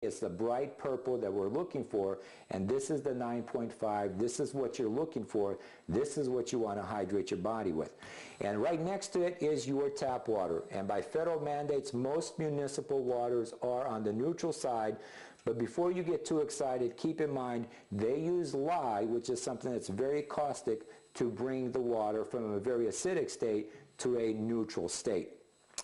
It's the bright purple that we're looking for, and this is the 9.5. This is what you're looking for. This is what you want to hydrate your body with. And right next to it is your tap water. And by federal mandates, most municipal waters are on the neutral side. But before you get too excited, keep in mind they use lye, which is something that's very caustic, to bring the water from a very acidic state to a neutral state.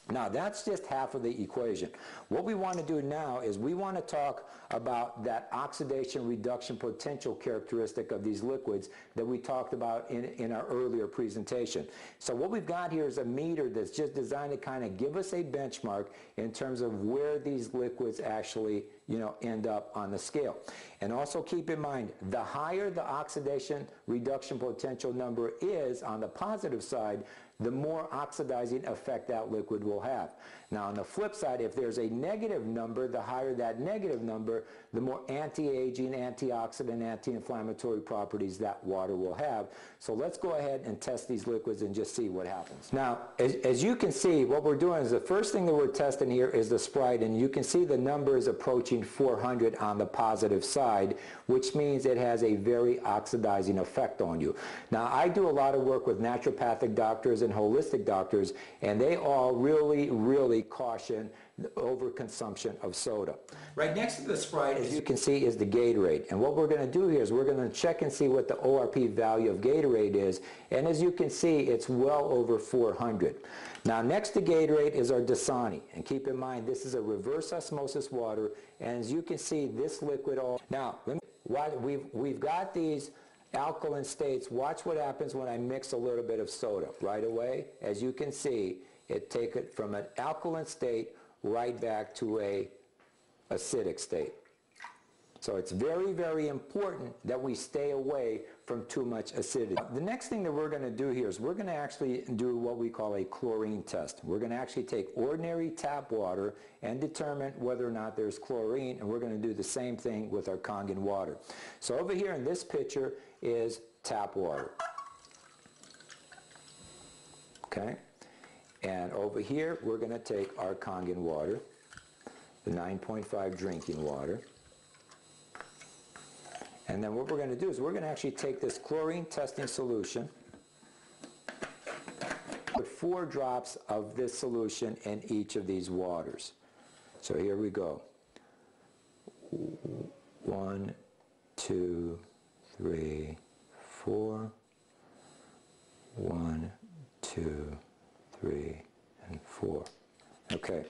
Now that's just half of the equation. What we want to do now is we want to talk about that oxidation reduction potential characteristic of these liquids that we talked about in our earlier presentation. So what we've got here is a meter that's just designed to kind of give us a benchmark in terms of where these liquids actually end up on the scale. And also keep in mind, the higher the oxidation reduction potential number is on the positive side, the more oxidizing effect that liquid will have. Now on the flip side, if there's a negative number, the higher that negative number, the more anti-aging, antioxidant, anti-inflammatory properties that water will have. So let's go ahead and test these liquids and just see what happens. Now, as you can see, what we're doing is the first thing that we're testing here is the Sprite, and you can see the number is approaching 400 on the positive side, which means it has a very oxidizing effect on you. Now, I do a lot of work with naturopathic doctors and holistic doctors, and they all really caution the overconsumption of soda. Right next to the Sprite, as you can see, is the Gatorade. And what we're going to do here is we're going to check and see what the ORP value of Gatorade is. And as you can see, it's well over 400. Now next to Gatorade is our Dasani. And keep in mind, this is a reverse osmosis water. And as you can see, this liquid Now, we've got these alkaline states. Watch what happens when I mix a little bit of soda. Right away, as you can see, it takes it from an alkaline state right back to a acidic state. So it's very important that we stay away from too much acidity. The next thing that we're going to do here is we're going to actually do what we call a chlorine test. We're going to actually take ordinary tap water and determine whether or not there's chlorine, and we're going to do the same thing with our Kangen water. So over here in this picture is tap water. Okay? And over here, we're going to take our Kangen water, the 9.5 drinking water. And then what we're going to do is we're going to actually take this chlorine testing solution, put 4 drops of this solution in each of these waters. So here we go. 1, 2, 3, 4. 1, 2, 3, and 4. Okay,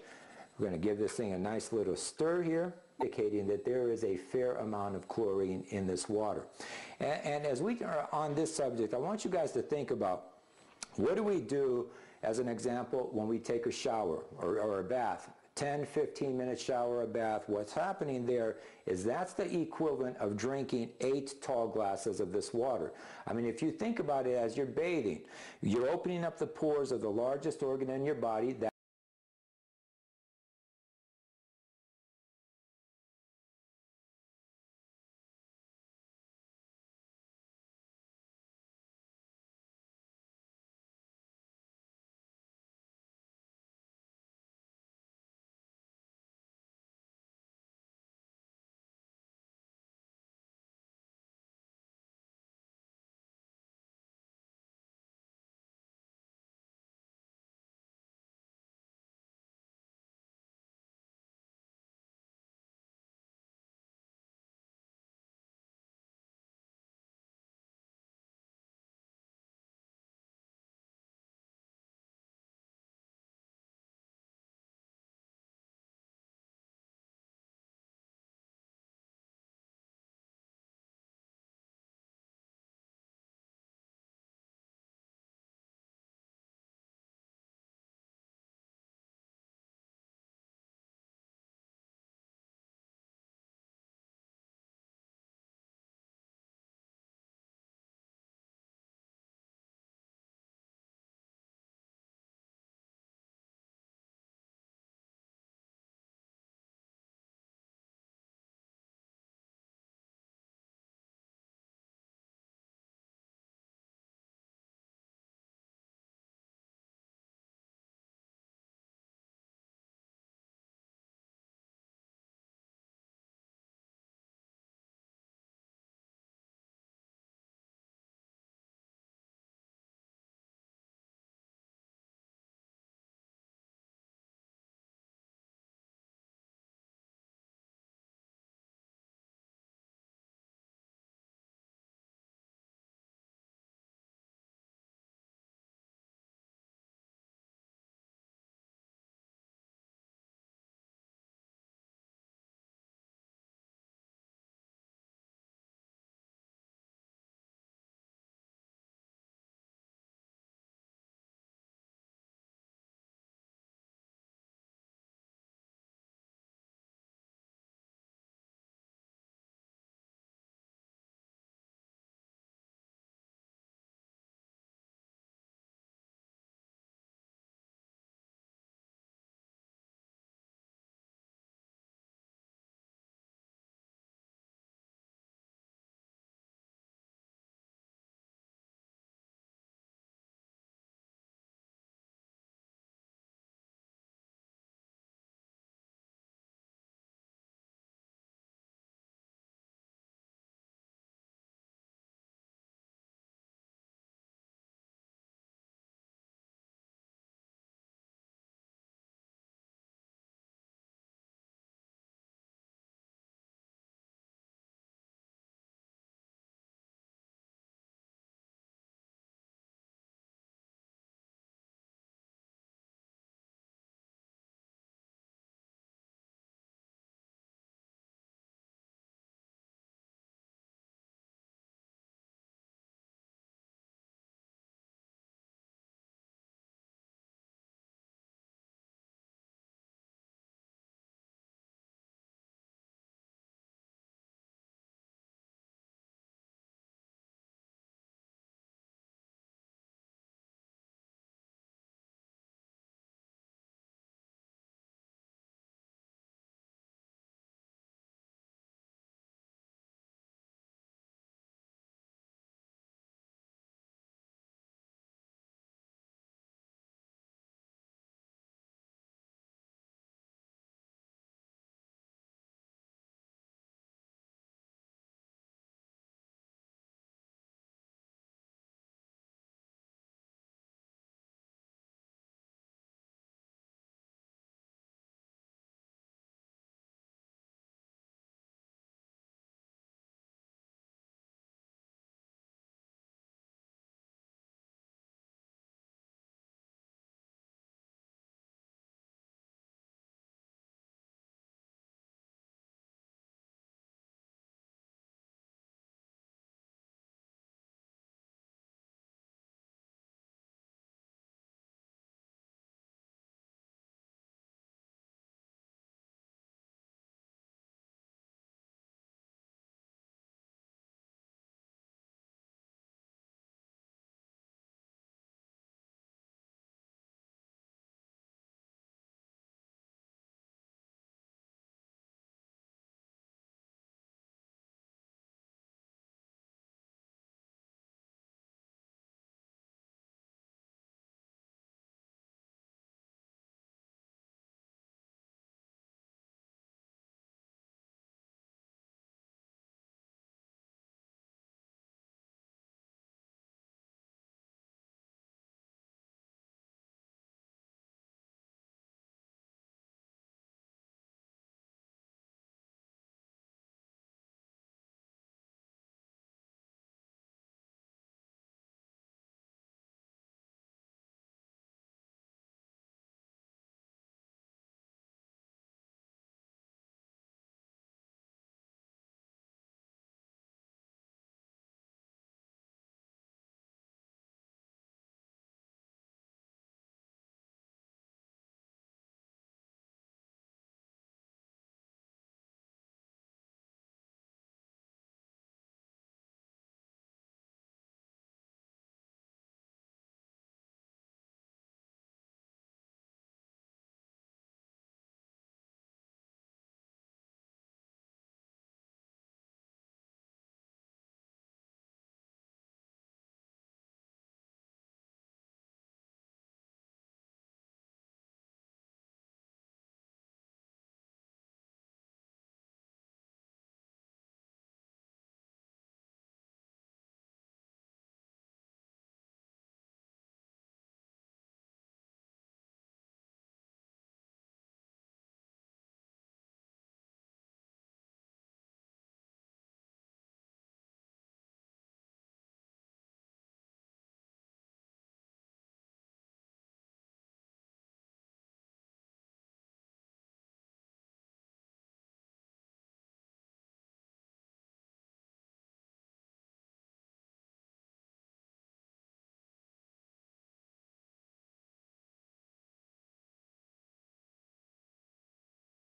we're going to give this thing a nice little stir here, indicating that there is a fair amount of chlorine in this water. And as we are on this subject, I want you guys to think about, what do we do, as an example, when we take a shower or a bath? 10, 15-minute shower or bath. What's happening there is that's the equivalent of drinking 8 tall glasses of this water. I mean, if you think about it as you're bathing, you're opening up the pores of the largest organ in your body.